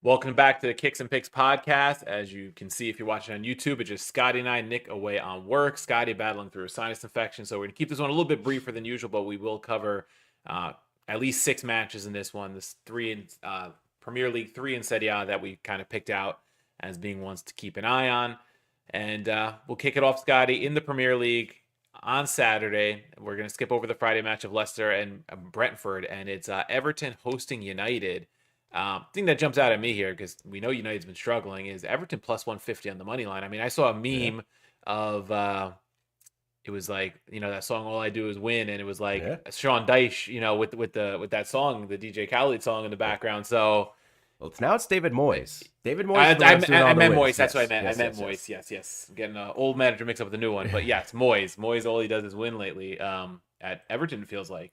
Welcome back to the Kicks and Picks podcast. As you can see, if you're watching on YouTube, it's just Scotty and I, Nick away on work. Scotty battling through a sinus infection. So we're going to keep this one a little bit briefer than usual, but we will cover at least 6 matches in this one. This 3 in Premier League, 3 in Serie A that we kind of picked out as being ones to keep an eye on. And we'll kick it off, Scotty, in the Premier League on Saturday. We're going to skip over the Friday match of Leicester and Brentford, and it's Everton hosting United. Thing that jumps out at me here, because we know United's been struggling, is Everton plus 150 on the money line. I mean, I saw a meme of it was like, that song "All I Do Is Win," and it was like Sean Dyche, with that song, the DJ Khaled song in the background. So it's David Moyes. David Moyes. I meant Moyes. That's what I meant. Yes, I meant Moyes. Yes. Getting an old manager mixed up with the new one, but yes, Moyes. Moyes, all he does is win lately. At Everton, it feels like.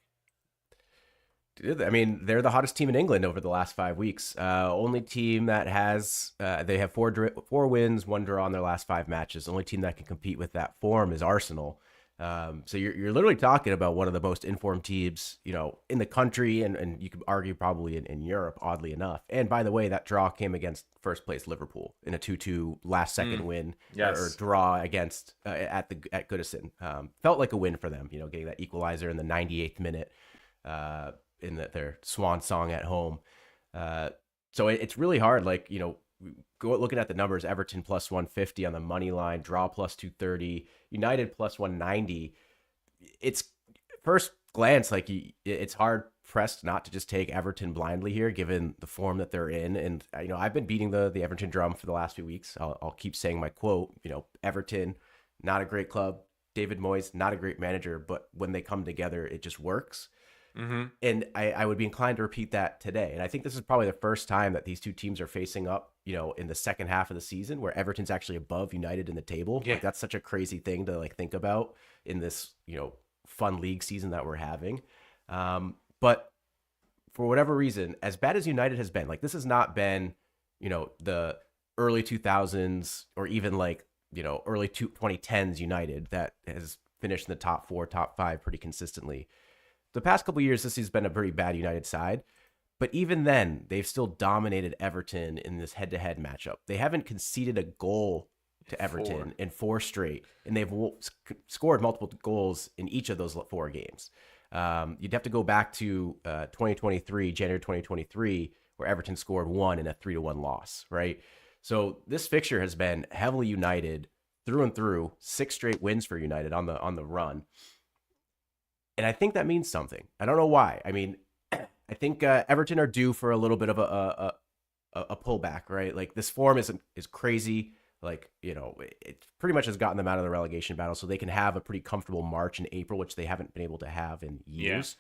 I mean, they're the hottest team in England over the last 5 weeks. Only team that has they have four wins, 1 draw in their last 5 matches. The only team that can compete with that form is Arsenal. So you're literally talking about one of the most informed teams, in the country, and you could argue probably in Europe, oddly enough. And by the way, that draw came against first place Liverpool in a 2-2 last second win or draw against at Goodison. Felt like a win for them, getting that equalizer in the 98th minute. In their swan song at home. So it's really hard. Looking at the numbers, Everton plus 150 on the money line, draw plus 230, United plus 190. It's first glance, it's hard pressed not to just take Everton blindly here, given the form that they're in. And, I've been beating the Everton drum for the last few weeks. I'll keep saying my quote, Everton, not a great club. David Moyes, not a great manager, but when they come together, it just works. Mm-hmm. And I would be inclined to repeat that today. And I think this is probably the first time that these two teams are facing up, in the second half of the season, where Everton's actually above United in the table. Yeah. That's such a crazy thing to think about in this, fun league season that we're having. But for whatever reason, as bad as United has been, this has not been, the early 2000s or even early 2010s United that has finished in the top 4, top 5 pretty consistently. The past couple of years, this has been a pretty bad United side, but even then, they've still dominated Everton in this head-to-head matchup. They haven't conceded a goal to Everton in 4 straight, and they've scored multiple goals in each of those 4 games. You'd have to go back to January 2023, where Everton scored 1 in a 3-1 loss, right? So this fixture has been heavily United through and through, 6 straight wins for United on the run. And I think that means something. I don't know why. I mean, I think Everton are due for a little bit of a pullback, right? This form is crazy. It pretty much has gotten them out of the relegation battle, so they can have a pretty comfortable March and April, which they haven't been able to have in years.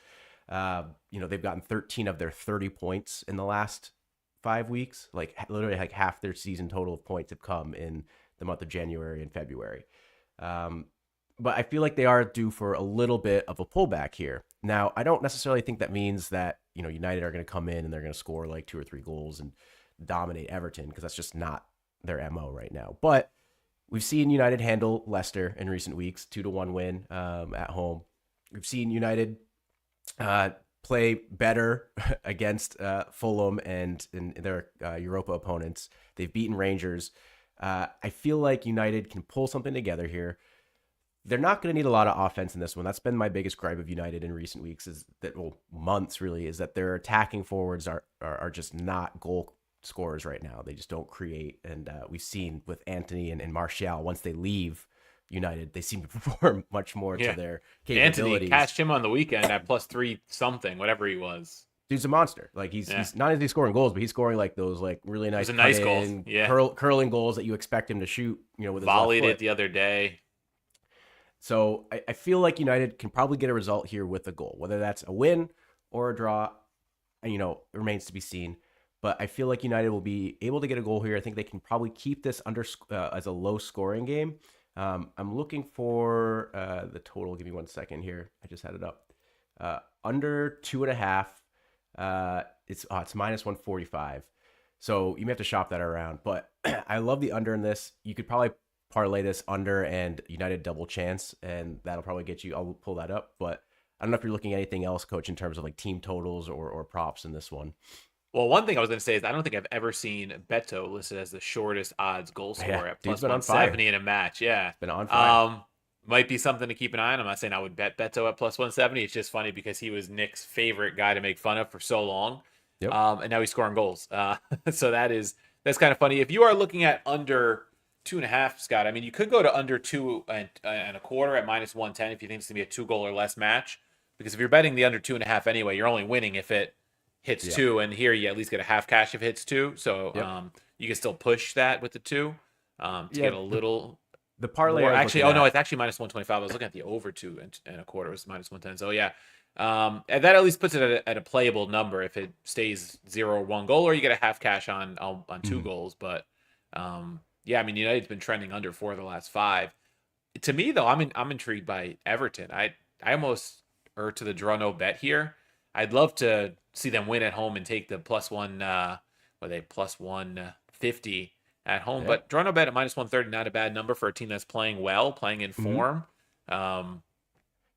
Yeah. They've gotten 13 of their 30 points in the last 5 weeks. Literally half their season total of points have come in the month of January and February. But I feel like they are due for a little bit of a pullback here. Now, I don't necessarily think that means that, United are going to come in and they're going to score 2 or 3 goals and dominate Everton, because that's just not their MO right now. But we've seen United handle Leicester in recent weeks, 2-1 win at home. We've seen United play better against Fulham and their Europa opponents. They've beaten Rangers. I feel like United can pull something together here. They're not going to need a lot of offense in this one. That's been my biggest gripe of United in recent weeks, months really, is that their attacking forwards are just not goal scorers right now. They just don't create. And we've seen with Antony and Martial, once they leave United, they seem to perform much more to their capabilities. Antony cashed him on the weekend at plus 3 something, whatever he was. Dude's a monster. He's not only scoring goals, but he's scoring those really nice, goals, curling goals that you expect him to shoot. With his volleyed left foot. It the other day. So I feel like United can probably get a result here with a goal, whether that's a win or a draw, it remains to be seen. But I feel like United will be able to get a goal here. I think they can probably keep this under as a low scoring game. I'm looking for the total. Give me 1 second here. I just had it up. Under 2.5. It's minus 145. So you may have to shop that around. But I love the under in this. You could probably parlay this under and United double chance, and that'll probably get you. I'll pull that up, but I don't know if you're looking at anything else, Coach, in terms of team totals or props in this one. Well, one thing I was going to say is I don't think I've ever seen Beto listed as the shortest odds goal Yeah, scorer at dude's plus been on fire. 170 in a match. Yeah. Been on fire. Might be something to keep an eye on. I'm not saying I would bet Beto at plus 170. It's just funny because he was Nick's favorite guy to make fun of for so long. Yep. And now he's scoring goals. So that's kind of funny. If you are looking at under 2.5, Scott, I mean, you could go to under 2.25 at minus 110 if you think it's going to be a 2 goal or less match. Because if you're betting the under 2.5 anyway, you're only winning if it hits 2, and here you at least get a half cash if it hits 2. So you can still push that with the 2 to get a little. The parlay More, actually, no, it's actually minus 125. I was looking at the over 2.25. It was minus 110. So yeah, and that at least puts it at a playable number if it stays 0 or 1 goal, or you get a half cash on 2 goals. But yeah, I mean, United's been trending under 4 of the last 5. To me, though, I'm intrigued by Everton. I almost are to the draw no bet here. I'd love to see them win at home and take the plus 150 at home. Yeah. But draw no bet at minus 130, not a bad number for a team that's playing well, playing in form. Yeah,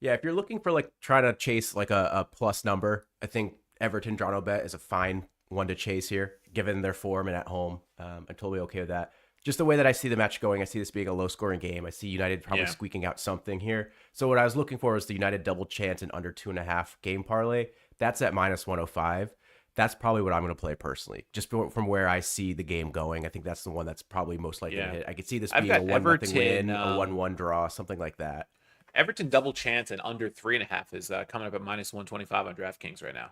if you're looking for like trying to chase like a plus number, I think Everton draw no bet is a fine one to chase here, given their form and at home. I'm totally okay with that. Just the way that I see the match going, I see this being a low-scoring game. I see United probably squeaking out something here. So what I was looking for was the United double chance and under 2.5 game parlay. That's at minus 105. That's probably what I'm going to play personally, just from where I see the game going. I think that's the one that's probably most likely to hit. I could see this being a 1-0 win, a 1-1 draw, something like that. Everton double chance and under 3.5 is coming up at minus 125 on DraftKings right now.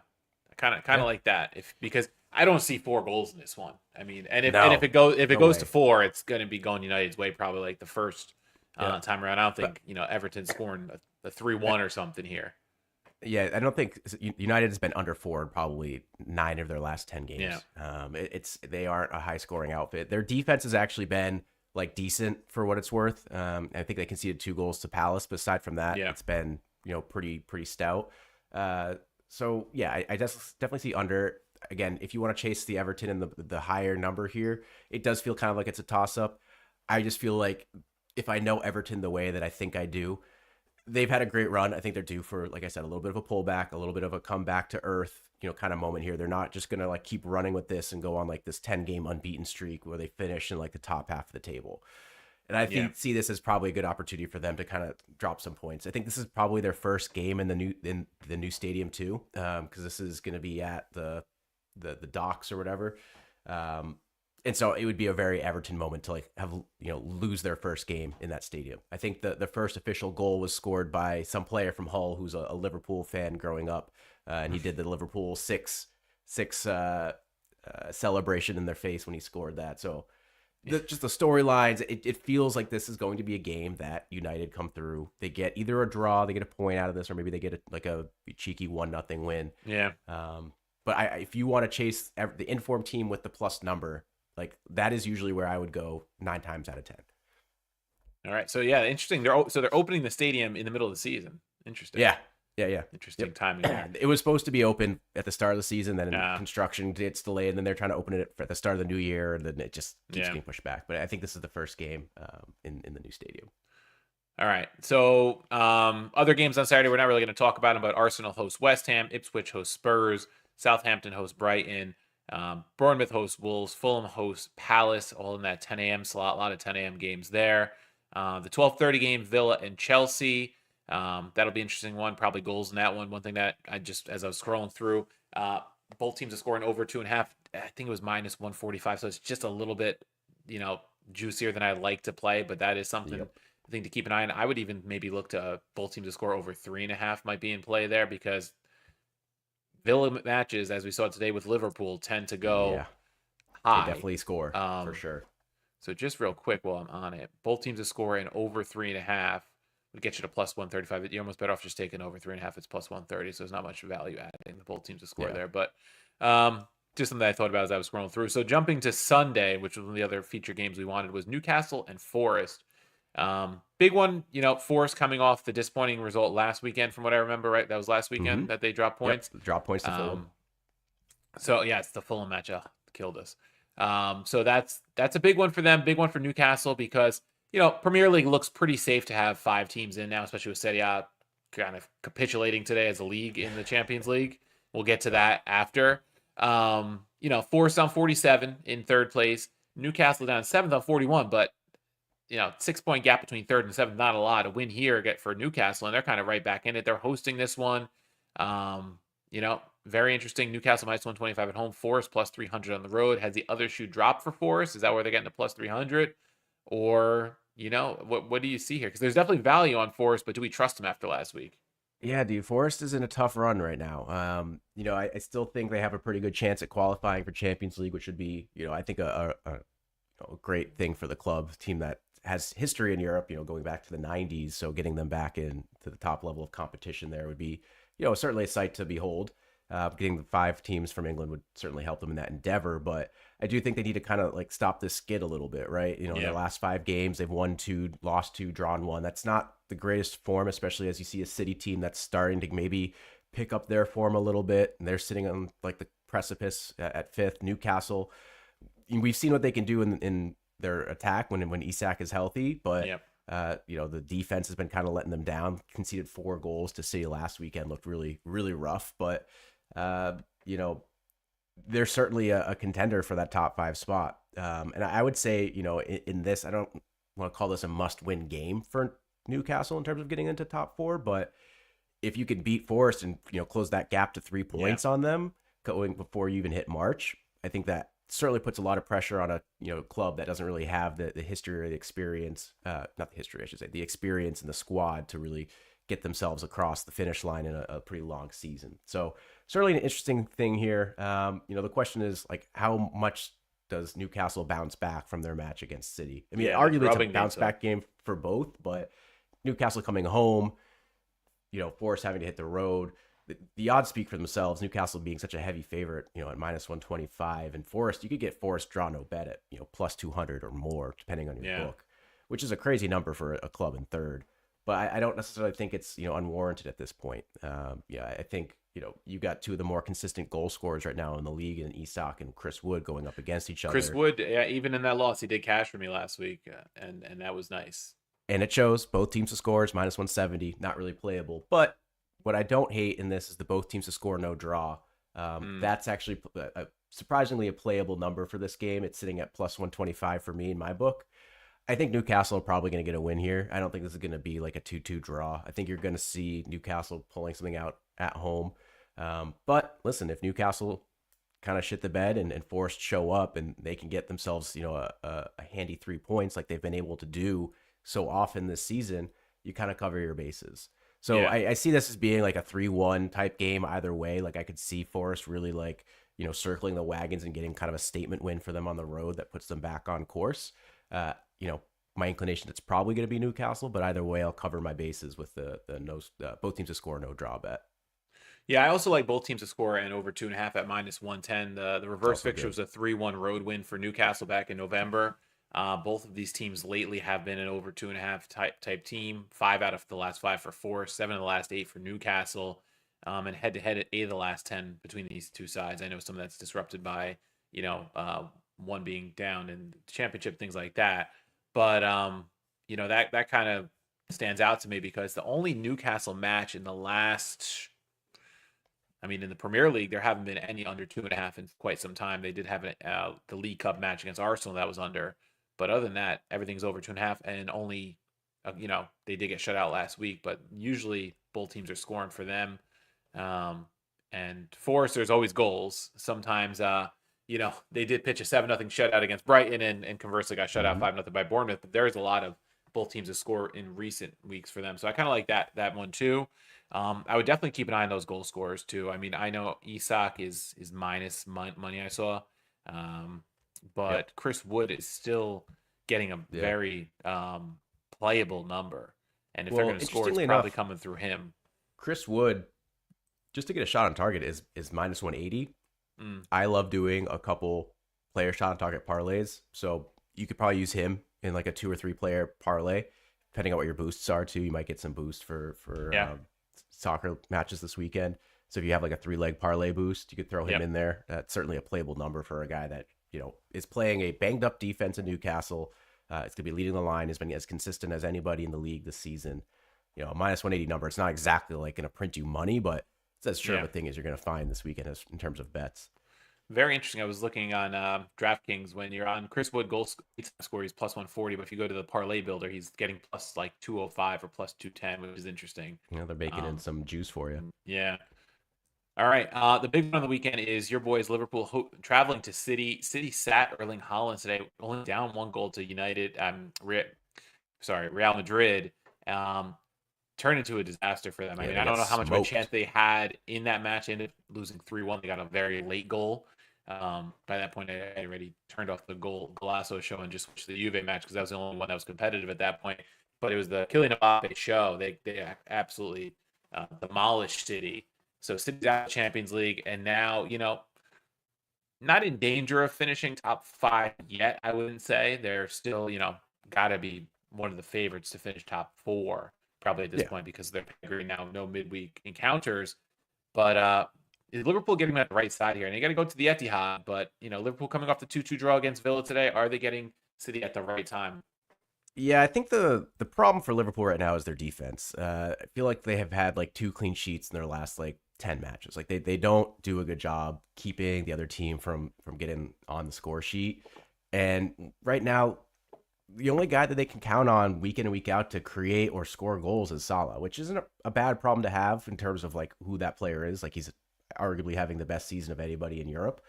Kind of like that, because I don't see 4 goals in this one. I mean, and if it goes to 4, it's going to be going United's way, probably like the first time around. I don't think Everton's scoring a 3-1 or something here. Yeah, I don't think United has been under 4 in probably 9 of their last 10 games. Yeah. They aren't a high scoring outfit. Their defense has actually been like decent for what it's worth. I think they conceded 2 goals to Palace, but aside from that, it's been pretty stout. So yeah, I definitely see under. Again, if you want to chase the Everton and the higher number here, it does feel kind of like it's a toss up. I just feel like if I know Everton the way that I think I do, they've had a great run. I think they're due for, like I said, a little bit of a pullback, a little bit of a comeback to earth, kind of moment here. They're not just going to like keep running with this and go on like this 10-game unbeaten streak where they finish in like the top half of the table. And I see this as probably a good opportunity for them to kind of drop some points. I think this is probably their first game in the new stadium too, because this is going to be at the docks or whatever. And so it would be a very Everton moment to like have lose their first game in that stadium. I think the first official goal was scored by some player from Hull who's a Liverpool fan growing up, and he did the Liverpool six celebration in their face when he scored that. So just the storylines, it feels like this is going to be a game that United come through. They get either a draw, they get a point out of this, or maybe they get a cheeky 1-0 win. Yeah. But if you want to chase the informed team with the plus number, like that is usually where I would go 9 times out of 10. All right. So yeah, interesting. They're opening the stadium in the middle of the season. Interesting. Yeah. Interesting timing there. It was supposed to be open at the start of the season, then construction gets delayed, and then they're trying to open it at the start of the new year, and then it just keeps getting pushed back. But I think this is the first game in the new stadium. All right. So other games on Saturday, we're not really going to talk about them, but Arsenal hosts West Ham, Ipswich hosts Spurs, Southampton hosts Brighton, Bournemouth hosts Wolves, Fulham hosts Palace, all in that 10 a.m. slot. A lot of 10 a.m. games there. The 12:30 game, Villa and Chelsea. That'll be an interesting one. Probably goals in that one. One thing that as I was scrolling through, both teams are scoring over 2.5. I think it was minus 145. So it's just a little bit, juicier than I like to play, but that is something I think to keep an eye on. I would even maybe look to both teams to score over 3.5 might be in play there, because Villa matches, as we saw today with Liverpool, tend to go high. They definitely score for sure. So just real quick while I'm on it, both teams to score in over 3.5 would get you to plus 135. You're almost better off just taking over 3.5. It's plus 130, so there's not much value adding the both teams to score there. But just something that I thought about as I was scrolling through. So jumping to Sunday, which was one of the other feature games we wanted, was Newcastle and Forest. Big one, Forest coming off the disappointing result last weekend, from what I remember, right? That was last weekend that they dropped points. Drop points to Fulham. So yeah, it's the Fulham match. Killed us. So that's a big one for them. Big one for Newcastle, because Premier League looks pretty safe to have 5 teams in now, especially with Serie A kind of capitulating today as a league in the Champions League. We'll get to that after. Forest on 47 in third place. Newcastle down seventh on 41, but 6 point gap between third and seventh, not a lot. A win here for Newcastle, and they're kind of right back in it. They're hosting this one. Very interesting. Newcastle minus 125 at home. Forest plus 300 on the road. Has the other shoe dropped for Forest? Is that where they're getting the plus 300? Or, what do you see here? Because there's definitely value on Forest, but do we trust them after last week? Yeah, dude, Forest is in a tough run right now. I still think they have a pretty good chance at qualifying for Champions League, which would be, I think a great thing for the club, team that has history in Europe, going back to the 90s. So getting them back in to the top level of competition there would be, certainly a sight to behold. Getting the 5 teams from England would certainly help them in that endeavor. But I do think they need to kind of like stop this skid a little bit, right? In their last 5 games, they've won 2, lost 2, drawn 1. That's not the greatest form, especially as you see a City team that's starting to maybe pick up their form a little bit. And they're sitting on like the precipice at 5th. Newcastle, we've seen what they can do in their attack when Isak is healthy, but the defense has been kind of letting them down. Conceded 4 goals to City last weekend, looked really, really rough, but they're certainly a contender for that top 5 spot. And I would say, in this, I don't want to call this a must-win game for Newcastle in terms of getting into top 4, but if you could beat Forest and close that gap to 3 points on them going before you even hit March, I think that certainly puts a lot of pressure on a club that doesn't really have the history or the experience, not the history I should say, the experience in the squad to really get themselves across the finish line in a pretty long season. So certainly an interesting thing here. The question is like, how much does Newcastle bounce back from their match against City? I mean, arguably it's a bounce back game for both, but Newcastle coming home, Forest having to hit the road. The odds speak for themselves. Newcastle being such a heavy favorite, at minus 125, and Forest, you could get Forest draw no bet at, plus 200 or more, depending on your book, which is a crazy number for a club in third. But I don't necessarily think it's, unwarranted at this point. I think, you got 2 of the more consistent goal scorers right now in the league, and Isak and Chris Wood going up against each other. Chris Wood, even in that loss, he did cash for me last week, and that was nice. And it shows both teams to scores, minus 170, not really playable. But what I don't hate in this is the both teams to score, no draw. That's actually surprisingly a playable number for this game. It's sitting at plus 125 for me in my book. I think Newcastle are probably going to get a win here. I don't think this is going to be like a 2-2 draw. I think you're going to see Newcastle pulling something out at home. But listen, if Newcastle kind of shit the bed and Forest show up and they can get themselves, a handy 3 points like they've been able to do so often this season, you kind of cover your bases. So I see this as being like a 3-1 type game either way. Like I could see Forest really like, circling the wagons and getting kind of a statement win for them on the road that puts them back on course. My inclination, it's probably going to be Newcastle, but either way, I'll cover my bases with the both teams to score, no draw bet. Yeah, I also like both teams to score and over 2.5 at minus 110. The reverse fixture was a 3-1 road win for Newcastle back in November. Both of these teams lately have been an over 2.5 type team. 5 out of the last 5 for Forest, 7 of the last 8 for Newcastle, and head to head at 8 of the last 10 between these 2 sides. I know some of that's disrupted by one being down in the championship, things like that. But that kind of stands out to me because the only Newcastle match in the last, in the Premier League, there haven't been any under 2.5 in quite some time. They did have the League Cup match against Arsenal that was under. But other than that, everything's over 2.5, and only, they did get shut out last week, but usually both teams are scoring for them. And Forest, there's always goals. Sometimes, they did pitch a 7-0 shutout against Brighton and conversely got shut out 5-0 by Bournemouth. But there's a lot of both teams to score in recent weeks for them. So I kind of like that one too. I would definitely keep an eye on those goal scorers too. I know Isak is minus money I saw. But Chris Wood is still getting a very playable number. And if they're going to score, it's probably coming through him. Chris Wood, just to get a shot on target, is minus 180. I love doing a couple player shot on target parlays. So you could probably use him in like a 2 or 3 player parlay, depending on what your boosts are too. You might get some boost for soccer matches this weekend. So if you have like a 3-leg parlay boost, you could throw him in there. That's certainly a playable number for a guy that, is playing a banged up defense in Newcastle. It's going to be leading the line, has been as consistent as anybody in the league this season. A minus 180 number. It's not exactly like going to print you money, but it's as sure of a thing as you're going to find this weekend in terms of bets. Very interesting. I was looking on DraftKings when you're on Chris Wood score, he's plus 140, but if you go to the parlay builder, he's getting plus like 205 or plus 210, which is interesting. You know, they're baking in Um, some juice for you. yeah. All right. The big one on the weekend is your boys Liverpool traveling to City. City sat Erling Haaland today, only down 1 goal to United. Real Madrid. Um, Turned into a disaster for them. I Yeah, mean, they I don't got know how much of a chance smoked. they had in that match. Ended up losing 3-1. They got a very late goal. By that point, I already turned off the Golasso show and just switched to the Juve match because that was the only one that was competitive at that point. But it was the Kylian Mbappe show. They absolutely demolished City. So City's out of the Champions League, and now not in danger of finishing top 5 yet. I wouldn't say they're still got to be one of the favorites to finish top 4 probably at this Yeah. point because they're pedigree now, no midweek encounters. But is Liverpool getting them at the right side here? And you got to go to the Etihad, but Liverpool coming off the 2-2 draw against Villa today, are they getting City at the right time? Yeah, I think the problem for Liverpool right now is their defense. I feel like they have had like 2 clean sheets in their last like 10 matches. Like they don't do a good job keeping the other team from getting on the score sheet. And right now, the only guy that they can count on week in and week out to create or score goals is Salah, which isn't a bad problem to have in terms of like who that player is. Like he's arguably having the best season of anybody in Europe.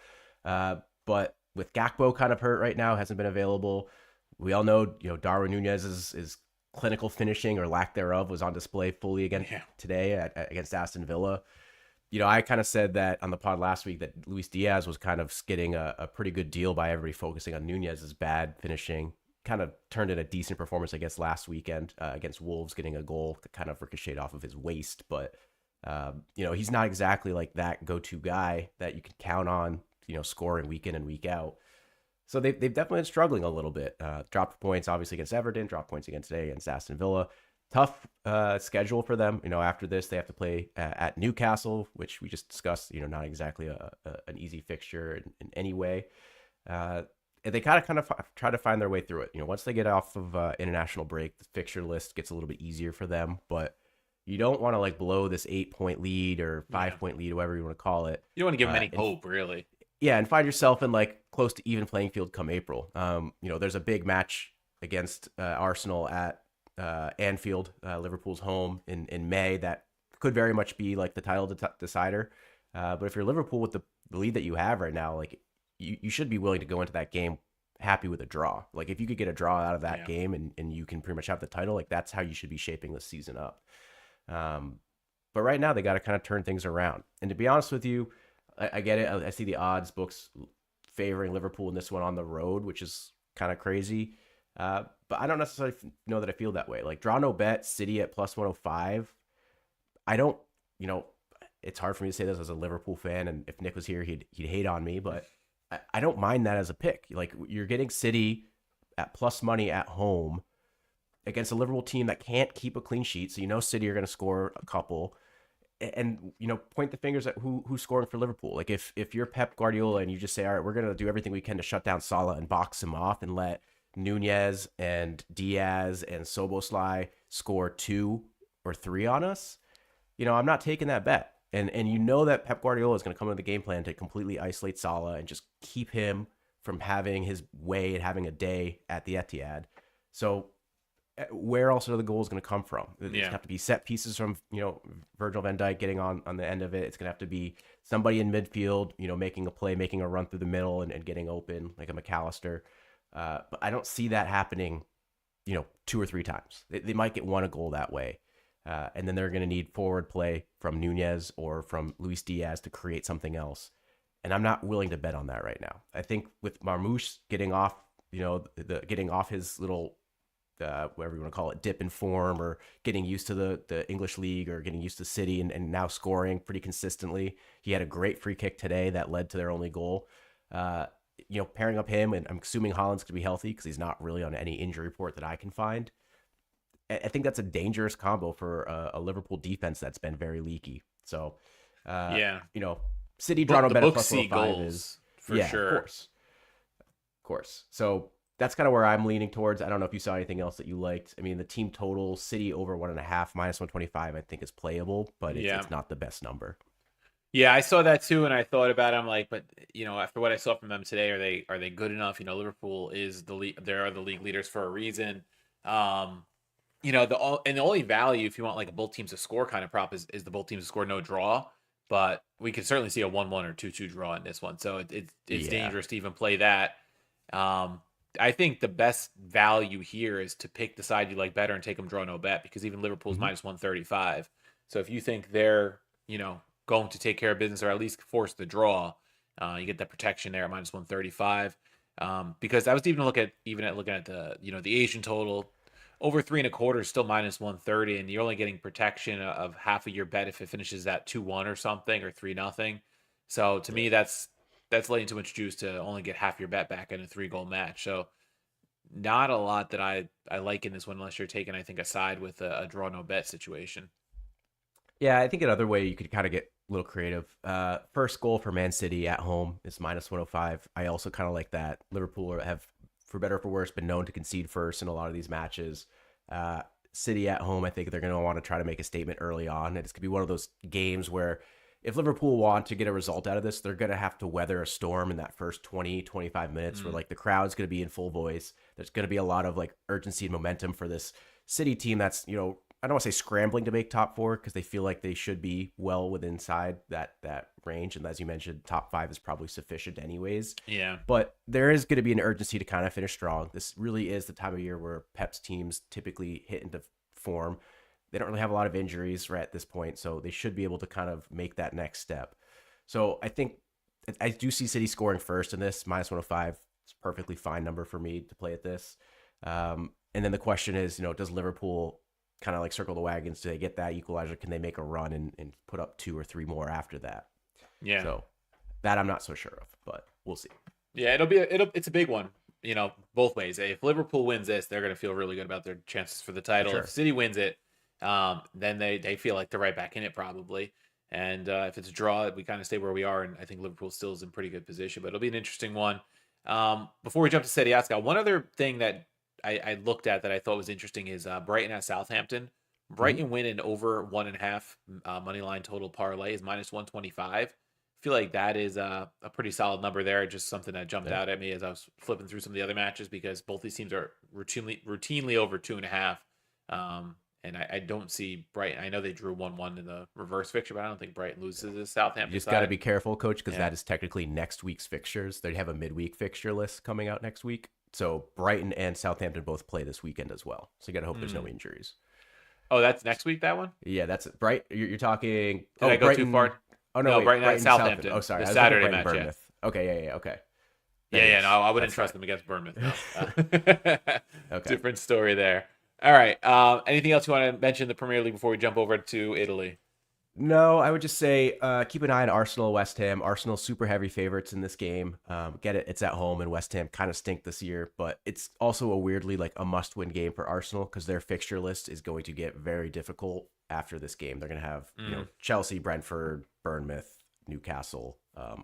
But with Gakpo kind of hurt right now, hasn't been available. We all know, Darwin Nunez is clinical finishing or lack thereof was on display fully again today against Aston Villa. I kind of said that on the pod last week that Luis Diaz was kind of getting a pretty good deal by everybody focusing on Nunez's bad finishing. Kind of turned in a decent performance, I guess, last weekend against Wolves, getting a goal that kind of ricocheted off of his waist. But, he's not exactly like that go-to guy that you can count on, scoring week in and week out. So they've definitely been struggling a little bit. Dropped points, obviously, against Everton, dropped points again today against Aston Villa. Tough schedule for them. After this, they have to play at Newcastle, which we just discussed, not exactly an easy fixture in any way. And they kind of try to find their way through it. Once they get off of international break, the fixture list gets a little bit easier for them. But you don't want to like blow this 8-point lead or 5-point lead, whatever you want to call it. You don't want to give them any hope, really. Yeah, and find yourself in like close to even playing field come April. There's a big match against Arsenal at Anfield, Liverpool's home in May that could very much be like the title decider. But if you're Liverpool with the lead that you have right now, like you should be willing to go into that game happy with a draw. Like if you could get a draw out of that game and you can pretty much have the title, like that's how you should be shaping the season up. But right now they got to kind of turn things around. And to be honest with you, I get it. I see the odds books favoring Liverpool in this one on the road, which is kind of crazy. But I don't necessarily know that I feel that way. Like draw no bet, City at plus 105. I don't, it's hard for me to say this as a Liverpool fan. And if Nick was here, he'd hate on me, but I don't mind that as a pick. Like you're getting City at plus money at home against a Liverpool team that can't keep a clean sheet. So City are going to score a couple. And point the fingers at who's scoring for Liverpool. Like if you're Pep Guardiola and you just say, all right, we're gonna do everything we can to shut down Salah and box him off and let Nunez and Diaz and Soboslai score 2 or 3 on us, I'm not taking that bet. And that Pep Guardiola is gonna come into the game plan to completely isolate Salah and just keep him from having his way and having a day at the Etihad. So where else are the goals going to come from? It's going to have to be set pieces from, Virgil van Dijk getting on the end of it. It's going to have to be somebody in midfield, making a play, making a run through the middle and getting open like a McAllister. But I don't see that happening, 2 or 3 times. They might get a goal that way. And then they're going to need forward play from Nunez or from Luis Diaz to create something else. And I'm not willing to bet on that right now. I think with Marmoush getting off, getting off his little whatever you want to call it, dip in form or getting used to the English league or getting used to City and now scoring pretty consistently. He had a great free kick today that led to their only goal. Pairing up him, and I'm assuming Haaland's going to be healthy because he's not really on any injury report that I can find. I think that's a dangerous combo for a Liverpool defense that's been very leaky. So, City draw no bet at plus 105 is for sure. Of course. So that's kind of where I'm leaning towards. I don't know if you saw anything else that you liked. I mean, the team total, City over 1.5, minus 125, I think is playable, but it's not the best number. Yeah, I saw that too, and I thought about it. I'm like, but after what I saw from them today, are they good enough? Liverpool is the league. They are the league leaders for a reason. Um, the only value if you want like a both teams to score kind of prop is the both teams to score no draw. But we could certainly see a 1-1 or 2-2 draw in this one, so it's Yeah. dangerous to even play that. I think the best value here is to pick the side you like better and take them draw no bet because even Liverpool's Mhm. minus 135. So if you think they're going to take care of business or at least force the draw, you get that protection there at minus 135. Because I was looking at the Asian total over 3.25 is still minus 130, and you're only getting protection of half of your bet if it finishes at 2-1 or something or 3-0. So to Yeah. me, that's laying too much juice to only get half your bet back in a 3-goal match. So not a lot that I like in this one unless you're taking, I think, a side with a draw no bet situation. Yeah, I think another way you could kind of get a little creative. First goal for Man City at home is minus 105. I also kind of like that. Liverpool have, for better or for worse, been known to concede first in a lot of these matches. Uh, City at home, I think they're going to want to try to make a statement early on. And it's going to be one of those games where if Liverpool want to get a result out of this, they're going to have to weather a storm in that first 20, 25 minutes where Mm, like the crowd's going to be in full voice. There's going to be a lot of like urgency and momentum for this City team that's, I don't want to say scrambling to make top four because they feel like they should be well within inside that range. And as you mentioned, top five is probably sufficient anyways. yeah. But there is going to be an urgency to kind of finish strong. This really is the time of year where Pep's teams typically hit into form. They don't really have a lot of injuries right at this point, so they should be able to kind of make that next step. So I think I do see City scoring first in this minus 105. It's a perfectly fine number for me to play at this. And then the question is, does Liverpool kind of like circle the wagons? Do they get that equalizer? Can they make a run and put up two or three more after that? Yeah. So that I'm not so sure of, but we'll see. Yeah, it's a big one, both ways. If Liverpool wins this, they're going to feel really good about their chances for the For title. If sure. City wins it, then they feel like they're right back in it probably. And if it's a draw, we kind of stay where we are, and I think Liverpool still is in pretty good position. But it'll be an interesting one. Before we jump to Serie A, Scott, one other thing that I looked at that I thought was interesting is Brighton at Southampton. Mhm. Brighton win an over 1.5 money line total parlay is minus 125. Feel like that is a pretty solid number there. Just something that jumped Yeah. out at me as I was flipping through some of the other matches because both these teams are routinely over 2.5. And I don't see Brighton. I know they drew 1-1 in the reverse fixture, but I don't think Brighton loses to the You Southampton just got to side. be careful, coach, because Yeah. that is technically next week's fixtures. They have a midweek fixture list coming out next week. So Brighton and Southampton both play this weekend as well. So you got to hope there's no Mm. injuries. Oh, that's next week, that one? Yeah, that's it. Bright. You're talking. Did Oh, I go too Brighton. far? Oh no, No, wait, Brighton at Brighton Southampton. Oh, Southampton. sorry, The I was looking at Saturday Brighton match, yeah. Bournemouth. Okay, yeah, okay. Yeah, Then yeah, no, yes, I wouldn't that's trust fine. them against Bournemouth, no. Okay. Different story there. All right. Anything else you want to mention in the Premier League before we jump over to Italy? No, I would just say keep an eye on Arsenal, West Ham. Arsenal super heavy favorites in this game. Get it? It's at home, and West Ham kind of stink this year, but it's also a weirdly like a must-win game for Arsenal because their fixture list is going to get very difficult after this game. They're going to have Mm, Chelsea, Brentford, Bournemouth, Newcastle,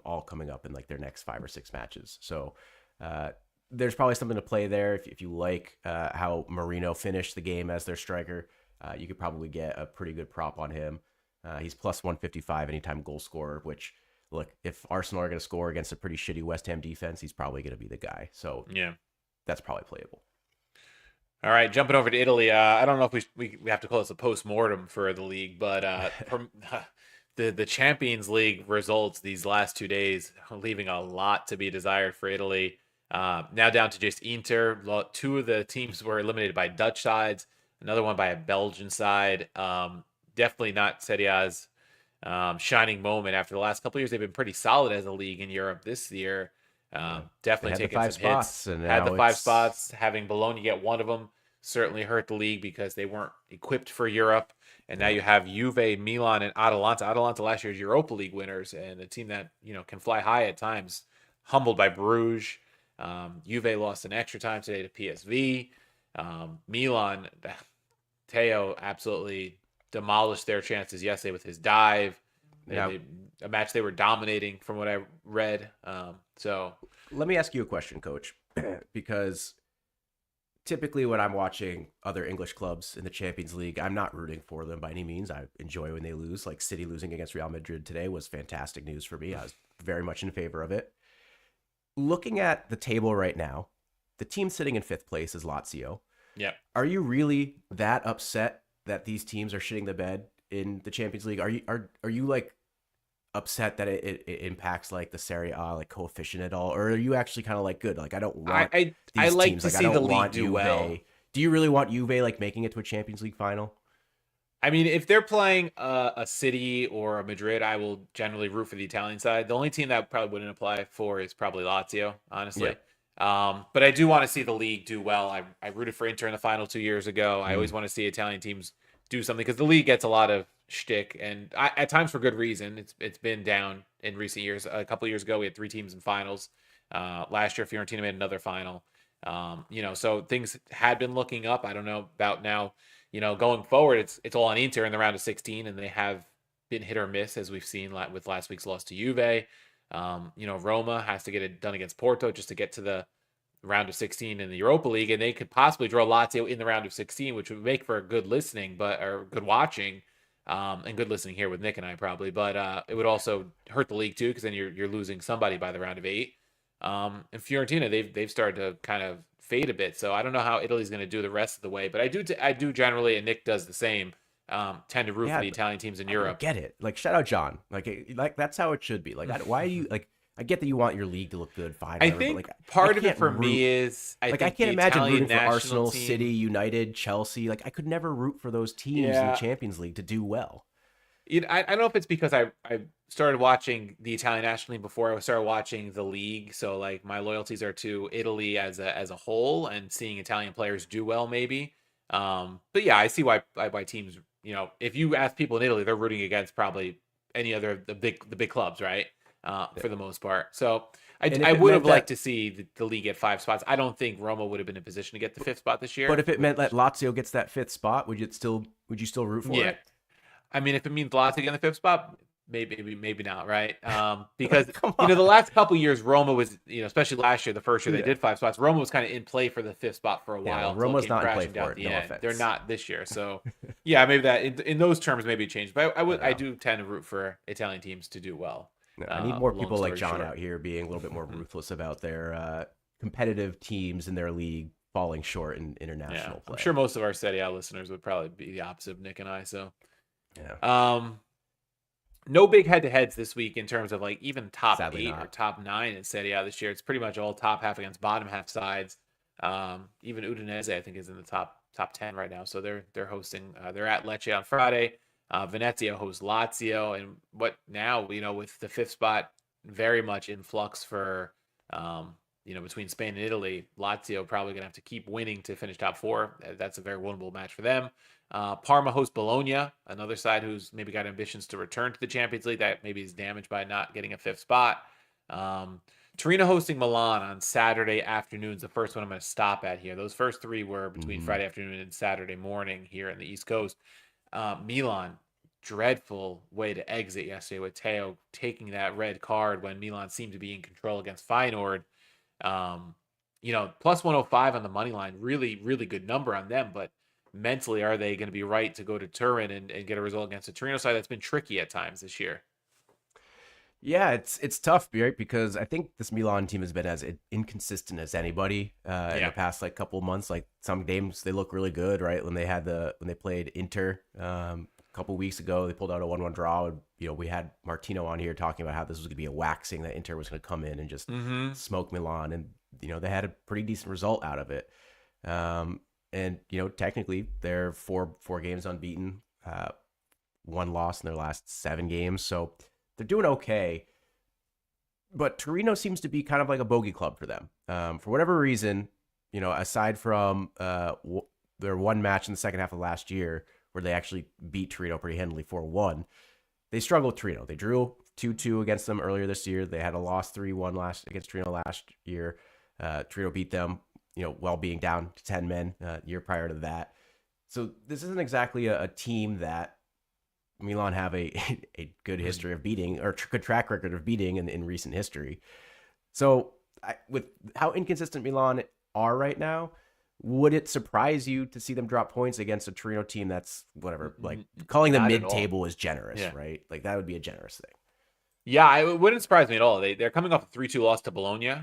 all coming up in like their next 5 or 6 matches. So there's probably something to play there if you like how Marino finished the game as their striker. You could probably get a pretty good prop on him. He's plus 155 anytime goal scorer, which, look, if Arsenal are going to score against a pretty shitty West Ham defense, he's probably going to be the guy. So yeah. that's probably playable. All right, jumping over to Italy. I don't know if we have to call this a post-mortem for the league, but from the Champions League results these last 2 days are leaving a lot to be desired for Italy. Now down to just Inter. Two of the teams were eliminated by Dutch sides, another one by a Belgian side. Definitely not Serie A's shining moment. After the last couple of years, they've been pretty solid as a league in Europe. This year, Yeah. They definitely had the taking five some hits. spots, and Had the now five it's spots. Having Bologna get one of them certainly hurt the league because they weren't equipped for Europe. And now yeah, you have Juve, Milan, and Atalanta. Atalanta last year's Europa League winners, and a team that can fly high at times. Humbled by Bruges. Juve lost in extra time today to PSV. Milan, Teo absolutely demolished their chances yesterday with his dive. yeah. A match they were dominating from what I read. So Let me ask you a question, Coach, because typically when I'm watching other English clubs in the Champions League, I'm not rooting for them by any means. I enjoy when they lose. Like City losing against Real Madrid today was fantastic news for me. I was very much in favor of it. Looking at the table right now, the team sitting in fifth place is Lazio. Yeah. Are you really that upset that these teams are shitting the bed in the Champions League? Are you like upset that it impacts like the Serie A like coefficient at all, or are you actually kind of like good? Like I don't want I these like teams. to Like I see the don't league want do Juve. well. Do you really want Juve like making it to a Champions League final? I mean, if they're playing a City or a Madrid, I will generally root for the Italian side. The only team that probably wouldn't apply for is probably Lazio, honestly. But I do want to see the league do well. I rooted for Inter in the final 2 years ago. I always want to see Italian teams do something because the league gets a lot of shtick, and at times for good reason. It's been down in recent years. A couple of years ago, we had 3 teams in finals. Last year, Fiorentina made another final. So things had been looking up. I don't know about now. Going forward, it's all on Inter in the round of 16, and they have been hit or miss, as we've seen with last week's loss to Juve. Roma has to get it done against Porto just to get to the round of 16 in the Europa League, and they could possibly draw Lazio in the round of 16, which would make for a good listening, or good watching, and good listening here with Nick and I probably. But it would also hurt the league too, because then you're losing somebody by the round of 8. And Fiorentina, they've started to kind of fade a bit, so I don't know how Italy's going to do the rest of the way. But I do generally, and Nick does the same. Tend to root for the Italian teams in Europe. I get it. Like shout out John. Like that's how it should be. Like why do you like? I get that you want your league to look good, fine. I whatever, think but like, part of it for me is I can't imagine rooting for Arsenal, City, United, Chelsea. Like I could never root for those teams in the Champions League to do well. I don't know if it's because I started watching the Italian national team before I started watching the league, so like my loyalties are to Italy as a whole and seeing Italian players do well, maybe. But yeah, I see why teams. If you ask people in Italy, they're rooting against probably any other the big clubs, right? For the most part. So I would have liked to see the league get 5 spots. I don't think Roma would have been in a position to get the 5th spot this year. But if it meant that Lazio gets that 5th spot, would you still root for it? I mean, if it means Lazio getting the 5th spot, maybe not, right? Because the last couple years Roma was, especially last year, the first year they did 5 spots. Roma was kind of in play for the 5th spot for a while. Well, Roma's not in play for it. No offense. They're not this year, so yeah, maybe that in those terms maybe it changed. But I do tend to root for Italian teams to do well. No, I need more people like John out here being a little bit more ruthless about their competitive teams in their league falling short in international play. I'm sure most of our Serie A listeners would probably be the opposite of Nick and I. So, no big head-to-heads this week in terms of like even top Sadly 8 not. Or top 9 in Serie A this year. It's pretty much all top half against bottom half sides. Even Udinese, I think, is in the top 10 right now. So they're hosting. They're at Lecce on Friday. Venezia hosts Lazio, and what now? With the 5th spot very much in flux for between Spain and Italy, Lazio probably gonna have to keep winning to finish top 4. That's a very winnable match for them. Parma hosts Bologna, another side who's maybe got ambitions to return to the Champions League that maybe is damaged by not getting a 5th spot. Torino hosting Milan on Saturday afternoon is the first one I'm going to stop at here. Those first 3 were between Friday afternoon and Saturday morning here in the East Coast. Milan, dreadful way to exit yesterday with Teo taking that red card when Milan seemed to be in control against Feyenoord. Plus 105 on the money line, really, really good number on them. But mentally, are they going to be right to go to Turin and get a result against a Torino side that's been tricky at times this year? Yeah, it's tough, right? Because I think this Milan team has been as inconsistent as anybody in the past couple of months. Like some games they look really good, right? When they played Inter a couple of weeks ago, they pulled out a 1-1 draw. We had Martino on here talking about how this was going to be a waxing, that Inter was going to come in and just smoke Milan, and they had a pretty decent result out of it. And technically they're four games unbeaten, 1 loss in their last 7 games, so they're doing okay. But Torino seems to be kind of like a bogey club for them. For whatever reason, aside from their 1 match in the second half of last year where they actually beat Torino pretty handily 4-1, they struggled with Torino. They drew 2-2 against them earlier this year. They had a loss 3-1 against Torino last year. Torino beat them, while being down to 10 men year prior to that. So this isn't exactly a team that Milan have a good history of beating, or good track record of beating in recent history. So with how inconsistent Milan are right now, Would it surprise you to see them drop points against a Torino team that's whatever, like N- calling them Not at all. mid-table is generous, Yeah. right? Like that would be a generous thing. Yeah, it wouldn't surprise me at all. They're coming off a 3-2 loss to Bologna,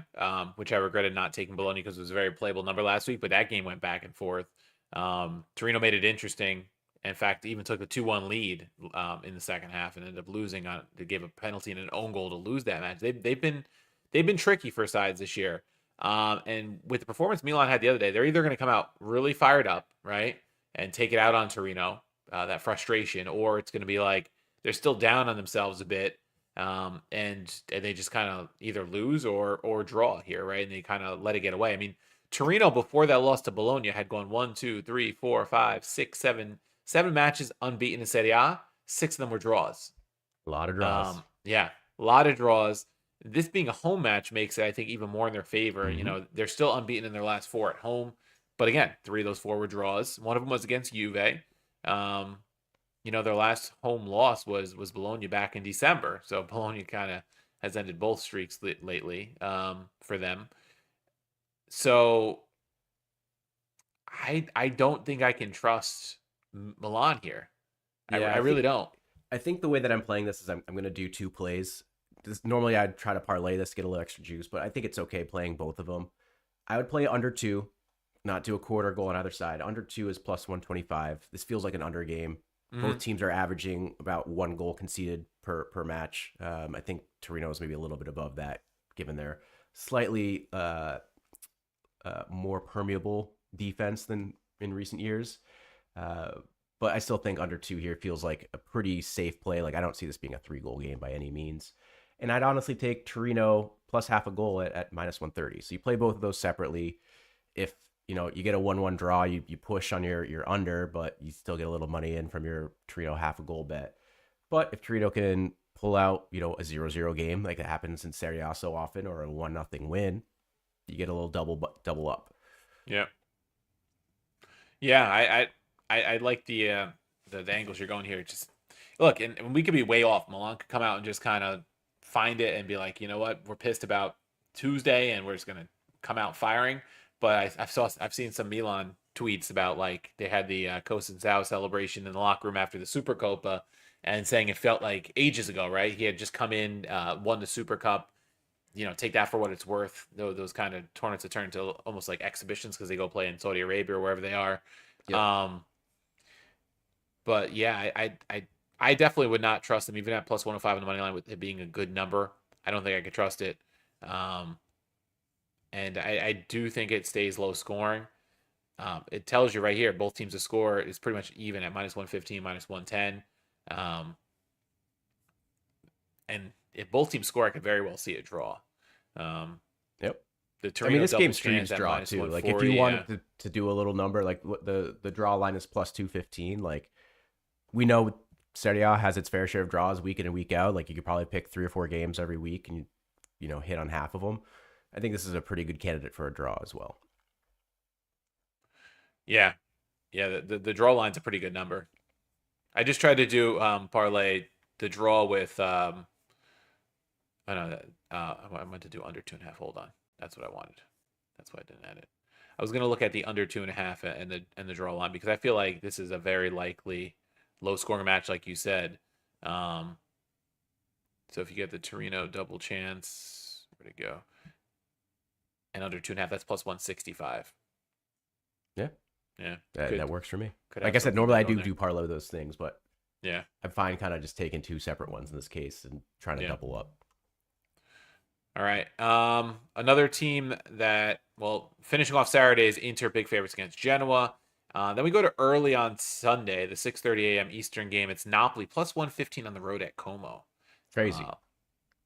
which I regretted not taking Bologna because it was a very playable number last week, but that game went back and forth. Torino made it interesting. In fact, even took the 2-1 lead in the second half and ended up losing on. They gave a penalty and an own goal to lose that match. They've been tricky for sides this year. And with the performance Milan had the other day, they're either going to come out really fired up, right, and take it out on Torino, that frustration, or it's going to be like they're still down on themselves a bit, and they just kind of either lose or draw here, right, and they kind of let it get away. I mean, Torino before that loss to Bologna had gone 1, 2, 3, 4, 5, 6, 7 matches unbeaten in Serie A. 6 of them were draws. A lot of draws. Yeah, a lot of draws. This being a home match makes it, I think, even more in their favor. Mhm. They're still unbeaten in their last 4 at home, but again, 3 of those 4 were draws. One of them was against Juve. Their last home loss was Bologna back in December, so Bologna kind of has ended both streaks lately for them. So I don't think I can trust Milan here. Yeah, I really don't. I think the way that I'm playing this is I'm going to do 2 plays. Normally I'd try to parlay this to get a little extra juice, but I think it's okay playing both of them. I would play under 2, not do a quarter goal on either side. Under 2 is plus 125. This feels like an under game. Both teams are averaging about 1 goal conceded per match. I think Torino is maybe a little bit above that, given their slightly more permeable defense than in recent years. But I still think under 2 here feels like a pretty safe play. Like I don't see this being a 3-goal game by any means. And I'd honestly take Torino plus half a goal at minus 130. So you play both of those separately. If you get a 1-1 draw, you push on your under, but you still get a little money in from your Torino half a goal bet. But if Torino can pull out, a 0-0 game like that happens in Serie A so often, or a 1-0 win, you get a little double up. Yeah. Yeah, I like the angles you're going here. Just look, and we could be way off. Milan could come out and just kind of find it and be like, you know what, we're pissed about Tuesday, and we're just gonna come out firing. But I've seen some Milan tweets about like they had the Costa and Sao celebration in the locker room after the Supercopa, and saying it felt like ages ago, right? He had just come in, won the Super Cup. Take that for what it's worth. Those kind of tournaments have turned into almost like exhibitions because they go play in Saudi Arabia or wherever they are. Yep. But yeah, I definitely would not trust them even at plus 105 on the money line with it being a good number. I don't think I could trust it. And I do think it stays low scoring. It tells you right here, both teams to score is pretty much even at minus 115, minus 110. And if both teams score, I could very well see a draw. Yep. The Torino this game's chance streams at draw minus too. Like 140, if you yeah. wanted to do a little number, like what the draw line is plus 215. Like we know Serie A has its fair share of draws week in and week out. Like you could probably pick 3 or 4 games every week and hit on half of them. I think this is a pretty good candidate for a draw as well. Yeah. The draw line's a pretty good number. I just tried to do parlay the draw with I meant to do under 2.5. Hold on, that's what I wanted. That's why I didn't add it. I was gonna look at the under 2.5 and the draw line because I feel like this is a very likely low scoring match, like you said. So if you get the Torino double chance, where'd it go? And under 2.5, that's plus 165. Yeah. Yeah. That works for me. Could Like have I said, something normally I going do there. parlay those things, but Yeah. I'm fine kind of just taking 2 separate ones in this case and trying to Yeah. double up. All right. Another team that, finishing off Saturday is Inter, big favorites against Genoa. Then we go to early on Sunday, the 6:30 a.m. Eastern game. It's Napoli plus 115 on the road at Como. Crazy.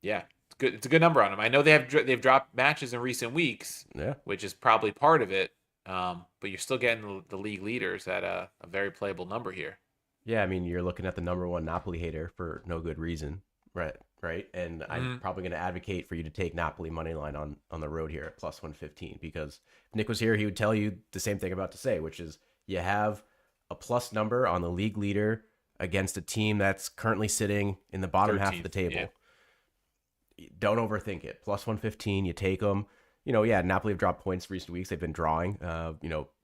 Yeah, it's good. It's a good number on them. I know they've dropped matches in recent weeks, Yeah. which is probably part of it. But you're still getting the league leaders at a very playable number here. Yeah, I mean, you're looking at the number 1 Napoli hater for no good reason, right? And I'm probably going to advocate for you to take Napoli money line on the road here at plus 115 because if Nick was here, he would tell you the same thing I'm about to say, which is you have a plus number on the league leader against a team that's currently sitting in the bottom half of the table. Yeah. Don't overthink it. Plus 115, you take them. yeah, Napoli have dropped points recent weeks. They've been drawing,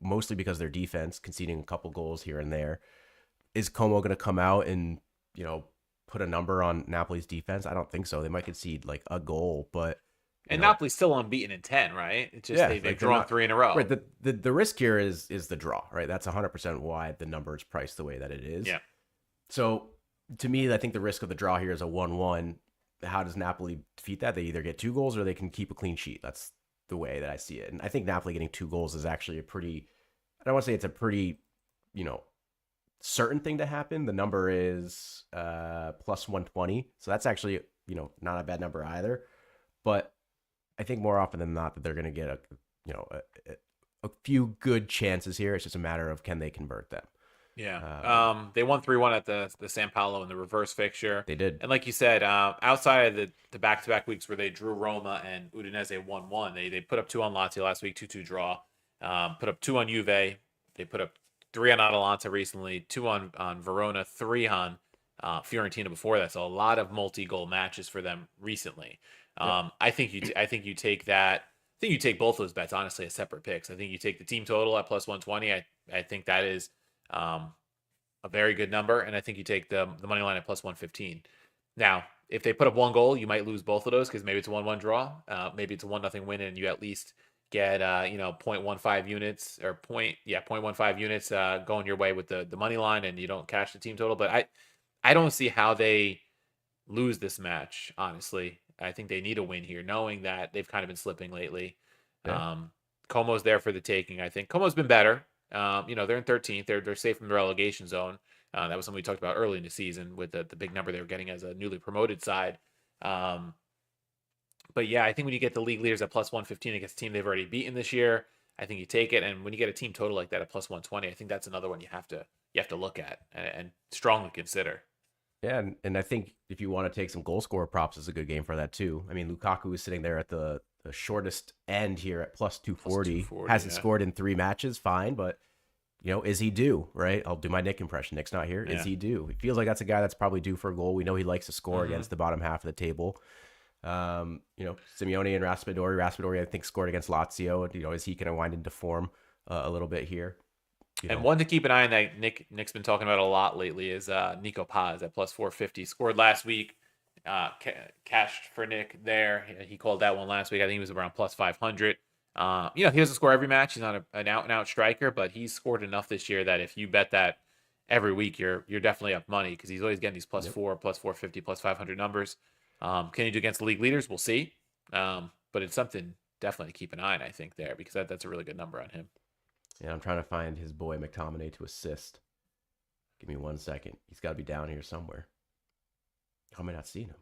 mostly because of their defense, conceding a couple goals here and there. Is Como going to come out and, put a number on Napoli's defense? I don't think so. They might concede like a goal, but And Napoli's still unbeaten in 10, right? It's just they've drawn 3 in a row. Right. The risk here is the draw, right? That's 100% why the number is priced the way that it is. Yeah. So to me, I think the risk of the draw here is a 1-1. How does Napoli defeat that? They either get 2 goals or they can keep a clean sheet. That's the way that I see it. And I think Napoli getting 2 goals is actually I don't want to say it's a pretty, certain thing to happen. The number is plus 120. So that's actually, not a bad number either. But I think more often than not that they're going to get a few good chances here. It's just a matter of can they convert them. Yeah. They won 3-1 at the San Paolo in the reverse fixture. They did. And like you said, outside of the back-to-back weeks where they drew Roma and Udinese 1-1, they put up 2 on Lazio last week, 2-2 draw. Put up 2 on Juve. They put up 3 on Atalanta recently, 2 on Verona, 3 on Fiorentina before that. So a lot of multi-goal matches for them recently. I think you take that. I think you take both those bets honestly as separate picks. I think you take the team total at plus 120. I think that is a very good number, and I think you take the money line at plus 115. Now, if they put up 1 goal, you might lose both of those because maybe it's a 1-1 draw, maybe it's a 1-0 win, and you at least get 0.15 units or 0.15 units going your way with the money line, and you don't cash the team total. But I don't see how they lose this match, honestly. I think they need a win here, knowing that they've kind of been slipping lately. Yeah. Como's there for the taking. I think Como's been better. They're in 13th. They're safe from the relegation zone. That was something we talked about early in the season with the big number they were getting as a newly promoted side. But yeah, I think when you get the league leaders at plus 115 against a team they've already beaten this year, I think you take it. And when you get a team total like that at plus 120, I think that's another one you have to look at and strongly consider. Yeah, and I think if you want to take some goal scorer props, it's a good game for that too. I mean, Lukaku is sitting there at the shortest end here at plus 240. Hasn't scored in 3 matches, fine, but is he due, right? I'll do my Nick impression. Nick's not here. Is he due? It feels like that's a guy that's probably due for a goal. We know he likes to score against the bottom half of the table. Simeone and Raspadori, I think, scored against Lazio. Is he going to wind into form a little bit here? And one to keep an eye on that Nick's been talking about a lot lately is Nico Paz at plus 450. Scored last week, cashed for Nick there. He called that one last week. I think he was around plus 500. He doesn't score every match. He's not an out-and-out striker, but he's scored enough this year that if you bet that every week, you're definitely up money because he's always getting these plus 4, plus 450, plus 500 numbers. Can he do against the league leaders? We'll see. But it's something definitely to keep an eye on, I think, there because that's a really good number on him. Yeah, I'm trying to find his boy McTominay to assist. Give me 1 second. He's got to be down here somewhere. How am I not seeing him?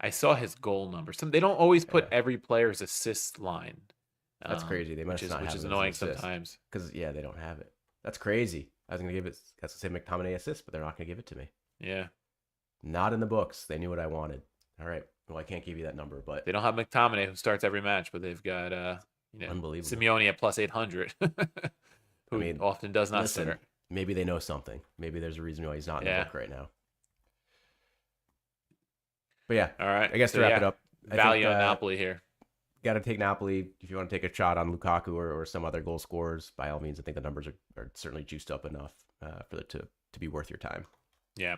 I saw his goal number. They don't always put every player's assist line. That's crazy. They must not have it. Which is annoying sometimes. Because, they don't have it. That's crazy. I was going to give it, I was going to say McTominay assist, but they're not going to give it to me. Yeah. Not in the books. They knew what I wanted. All right. Well, I can't give you that number, but they don't have McTominay who starts every match, but they've got unbelievable Simeone at plus 800, who often does not start. Maybe they know something. Maybe there's a reason why he's not in the book right now. But yeah, all right. I guess to wrap it up, value on Napoli here. Got to take Napoli if you want to take a shot on Lukaku or some other goal scorers. By all means, I think the numbers are certainly juiced up enough for it to be worth your time. Yeah.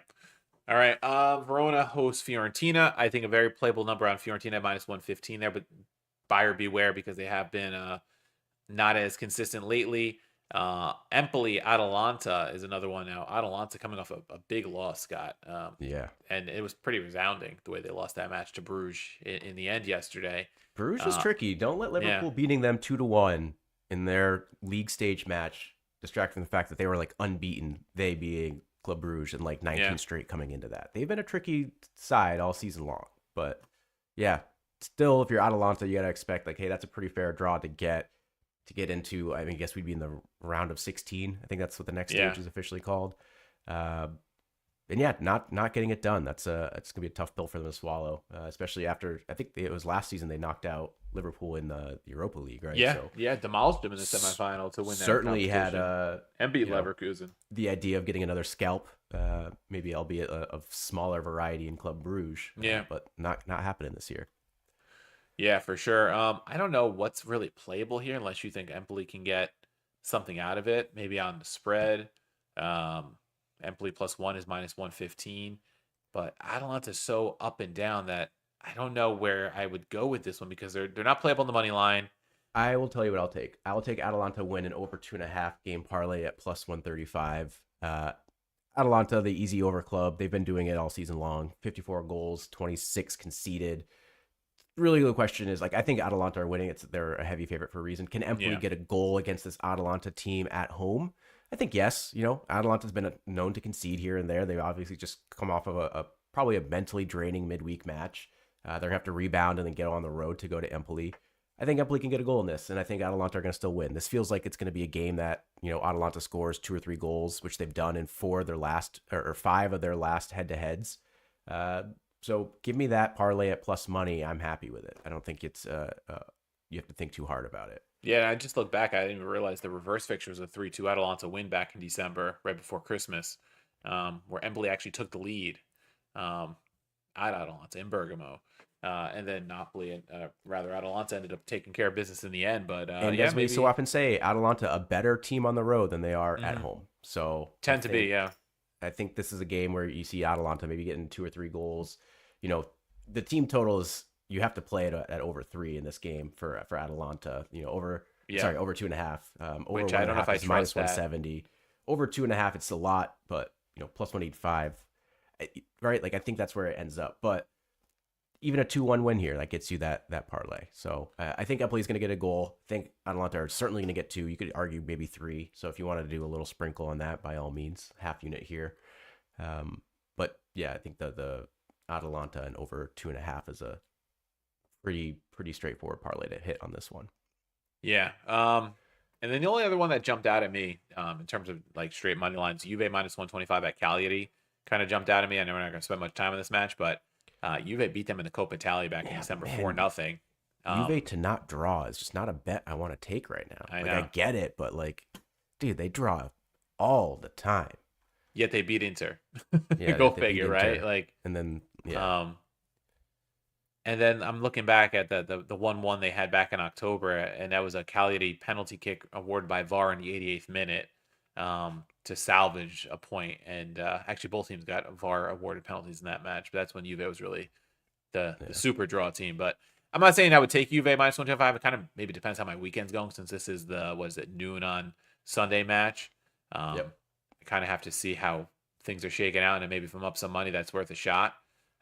All right. Verona hosts Fiorentina. I think a very playable number on Fiorentina minus 115 there, but buyer beware because they have been not as consistent lately. Empoli Atalanta is another one now. Atalanta coming off a big loss, Scott. And it was pretty resounding the way they lost that match to Bruges in the end yesterday. Bruges is tricky. Don't let Liverpool beating them 2-1 in their league stage match distract from the fact that they were like unbeaten. They being Club Bruges and like 19 straight coming into that. They've been a tricky side all season long. But yeah, still, if you're Atalanta, you got to expect like, hey, that's a pretty fair draw to get into. I guess we'd be in the round of 16. I think that's what the next stage is officially called. And yeah, not getting it done. It's gonna be a tough pill for them to swallow, especially after I think it was last season they knocked out Liverpool in the Europa League, right? Yeah, demolished them in the semifinal to win that. Certainly had and beat Leverkusen. The idea of getting another scalp, maybe albeit of smaller variety in Club Bruges, but not happening this year. Yeah, for sure. I don't know what's really playable here unless you think Empoli can get something out of it, maybe on the spread. Um, Empoli +1 is -115, but Atalanta is so up and down that I don't know where I would go with this one because they're not playable on the money line. I will tell you what I'll take. I will take Atalanta win an over 2.5 game parlay at +135. Atalanta, the easy over club. They've been doing it all season long. 54 goals, 26 conceded. Really the question is, like, I think Atalanta are winning. They're a heavy favorite for a reason. Can Empoli Yeah, get a goal against this Atalanta team at home? I think yes. Atalanta's been known to concede here and there. They've obviously just come off of a probably a mentally draining midweek match. They're gonna have to rebound and then get on the road to go to Empoli. I think Empoli can get a goal in this, and I think Atalanta are going to still win. This feels like it's going to be a game that Atalanta scores 2 or 3 goals, which they've done in 5 of their last head-to-heads. So give me that parlay at plus money. I'm happy with it. I don't think it's you have to think too hard about it. yeah. I just looked back. I didn't even realize the reverse fixture was a 3-2 Atalanta win back in December, right before Christmas, where Empoli actually took the lead. Um, at Atalanta in Bergamo. And then Napoli and rather Atalanta ended up taking care of business in the end. But And yeah, as we maybe so often say, Atalanta a better team on the road than they are at mhm. home. So Tend to be, yeah. I think this is a game where you see Atalanta maybe getting 2 or 3 goals. The team total is you have to play it at over 3 in this game for Atalanta. Yeah. Over 2.5. Over Which one I and a don't know if half I is minus trust that. 170. Over 2.5, it's a lot, but plus 185, right? Like I think that's where it ends up. But even a 2-1 win here that gets you that parlay. So I think Empoli is going to get a goal. I think Atalanta are certainly going to get 2. You could argue maybe 3. So if you wanted to do a little sprinkle on that, by all means, half unit here. But yeah, I think the Atalanta and over 2.5 is a pretty straightforward parlay to hit on this one. Yeah. And then the only other one that jumped out at me, in terms of like straight money lines, Juve -125 at Cagliari kind of jumped out at me. I know we're not going to spend much time on this match, but Juve beat them in the Coppa Italia back in Yeah, December man, 4-0. Juve to not draw is just not a bet I want to take right now. I Like I know. get it, but like, dude, they draw all the time. Yet they beat Inter. Yeah, Go they beat figure, right? Inter, Like, and then yeah, um, and then I'm looking back at the 1-1 they had back in October, and that was a Cagliari penalty kick awarded by VAR in the 88th minute, to salvage a point. And actually, both teams got VAR awarded penalties in that match. But that's when Juve was really the yeah, super draw team. But I'm not saying I would take Juve -125. It kind of maybe depends how my weekend's going, since this is the what is it, noon on Sunday match. yep. I kind of have to see how things are shaking out, and maybe if I'm up some money, that's worth a shot.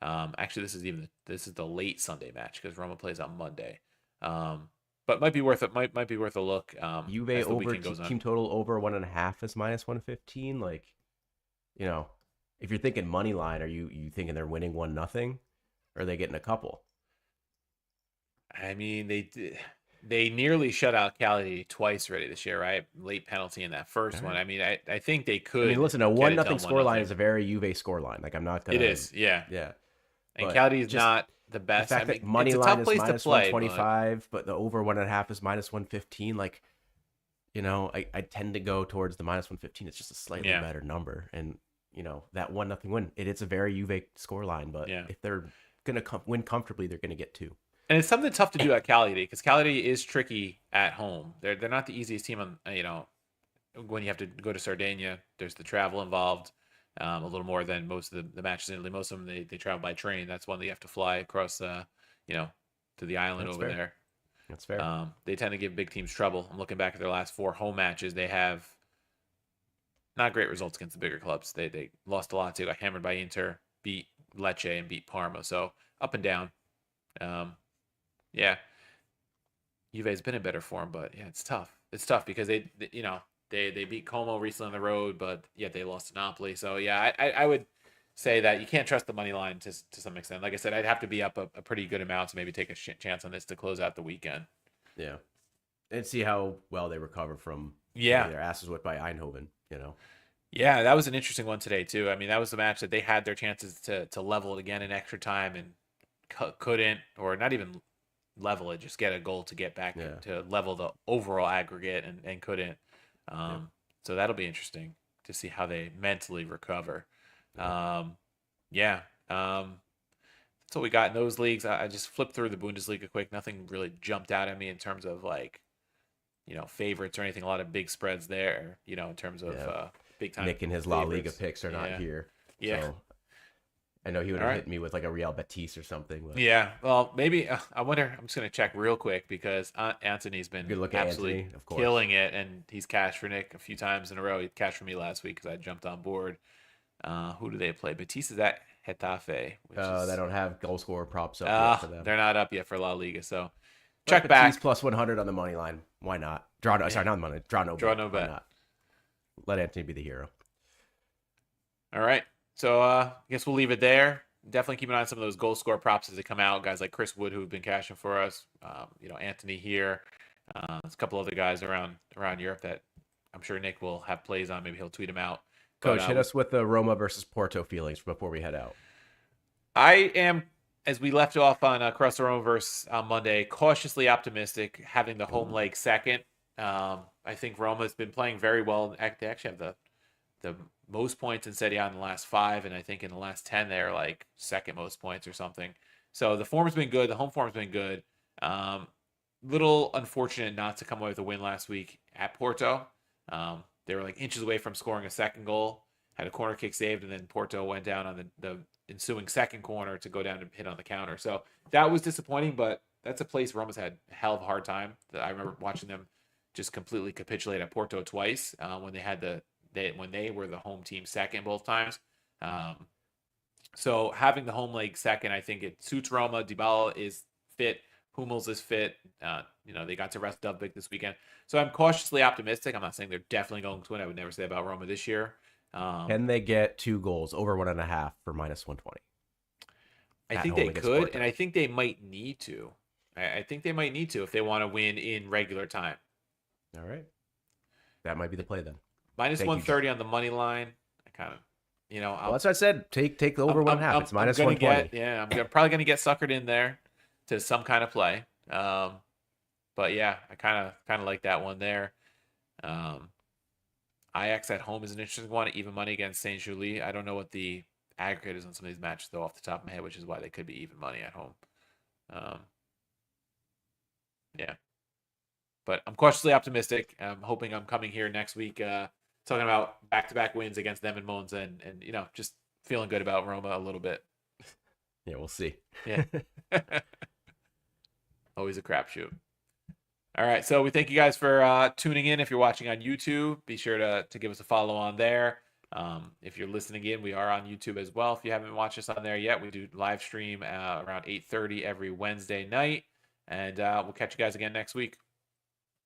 Actually, this is the late Sunday match because Roma plays on Monday. But might be worth it. Might be worth a look, Juve as the over weekend goes on. team total over 1.5 is -115. Like, you know, if you're thinking money line, are you thinking they're winning 1-0, or are they getting a couple? I mean, they nearly shut out Cali twice already this year, right? Late penalty in that All first one. right. I mean, I think they I mean, could listen, a get one it nothing done score line 1-0. is a very Juve score line. Like I'm not It gonna, is, yeah. yeah. And But Cali is just not the the best. I fact that mean, it's money a line tough is place to minus play, but 125, but the over 1.5 is -115. Like, I tend to go towards the -115. It's just a slightly yeah, better number. And, that 1-0 win, it's a very Juve score line. But yeah. if they're going to win comfortably, they're going to get 2. And it's something tough to do at Cali because Cali is tricky at home. They're not the easiest team on, when you have to go to Sardinia. There's the travel involved, a little more than most of the matches in Italy. Most of them they travel by train. That's one that you have to fly across, you know, to the island That's over fair. there. That's fair. They tend to give big teams trouble. I'm looking back at their last 4 home matches. They have not great results against the bigger clubs. They lost a lot too. Got hammered by Inter, beat Lecce, and beat Parma. So up and down. Um, yeah, Juve's been in better form, but yeah, it's tough. It's tough because they beat Como recently on the road, but yet they lost to Napoli. So yeah, I would say that you can't trust the money line to some extent. Like I said, I'd have to be up a pretty good amount to maybe take a chance on this to close out the weekend. Yeah. And see how well they recover from getting Yeah, their asses whipped by Eindhoven. yeah, that was an interesting one today too. I mean, that was the match that they had their chances to level it again in extra time and couldn't, or not even level it, just get a goal to get back Yeah. to level the overall aggregate and couldn't. Yep. So that'll be interesting to see how they mentally recover. Yep. Yeah. that's all we got in those leagues. I just flipped through the Bundesliga quick. Nothing really jumped out at me in terms of like, favorites or anything. A lot of big spreads there, in terms of big time. Nick and his La Liga picks are not here. Yeah. So I know he would have hit me with like a Real Betis or something. But... Yeah. Well, maybe I wonder. I'm just gonna check real quick because Anthony's been absolutely killing it, and he's cashed for Nick a few times in a row. He cashed for me last week because I jumped on board. Who do they play? Betis is at Getafe. They don't have goal scorer props up yet for them. They're not up yet for La Liga, so check back. Betis plus 100 on the money line. Why not? Sorry, not money. Draw no bet. Not? Let Anthony be the hero. All right. So I guess we'll leave it there. Definitely keep an eye on some of those goal score props as they come out. Guys like Chris Wood, who've been cashing for us. Anthony here. There's a couple other guys around Europe that I'm sure Nick will have plays on. Maybe he'll tweet them out. Coach, hit us with the Roma versus Porto feelings before we head out. I am, as we left off on Cross the Roma versus on Monday, cautiously optimistic, having the home leg second. I think Roma's been playing very well. They actually have the most points in Serie A in the last 5, and I think in the last 10 they're like second most points or something. So the form's been good. The home form's been good. Little unfortunate not to come away with a win last week at Porto. They were like inches away from scoring a second goal, had a corner kick saved, and then Porto went down on the ensuing second corner to go down and hit on the counter. So that was disappointing, but that's a place Roma's had a hell of a hard time. I remember watching them just completely capitulate at Porto twice when they were the home team second both times. So having the home leg second, I think it suits Roma. Dybala is fit. Hummels is fit. They got to rest Dubvik this weekend. So I'm cautiously optimistic. I'm not saying they're definitely going to win. I would never say about Roma this year. Can they get 2 goals over 1.5 for minus 120? I think they could, and I think they might need to. I think they might need to if they want to win in regular time. All right. That might be the play then. Minus 130 on the money line. I kind of, well, that's what I said. Take the over 1.5. It's minus 120. I'm probably going to get suckered in there to some kind of play. But yeah, I kind of like that one there. Ajax at home is an interesting one. Even money against Saint Julie. I don't know what the aggregate is on some of these matches though off the top of my head, which is why they could be even money at home. Yeah. But I'm cautiously optimistic. I'm hoping I'm coming here next week talking about back-to-back wins against them and Monza and just feeling good about Roma a little bit. Yeah, we'll see. Yeah. Always a crapshoot. All right, so we thank you guys for tuning in. If you're watching on YouTube, be sure to give us a follow on there. If you're listening in, we are on YouTube as well. If you haven't watched us on there yet, we do live stream around 8:30 every Wednesday night. And we'll catch you guys again next week.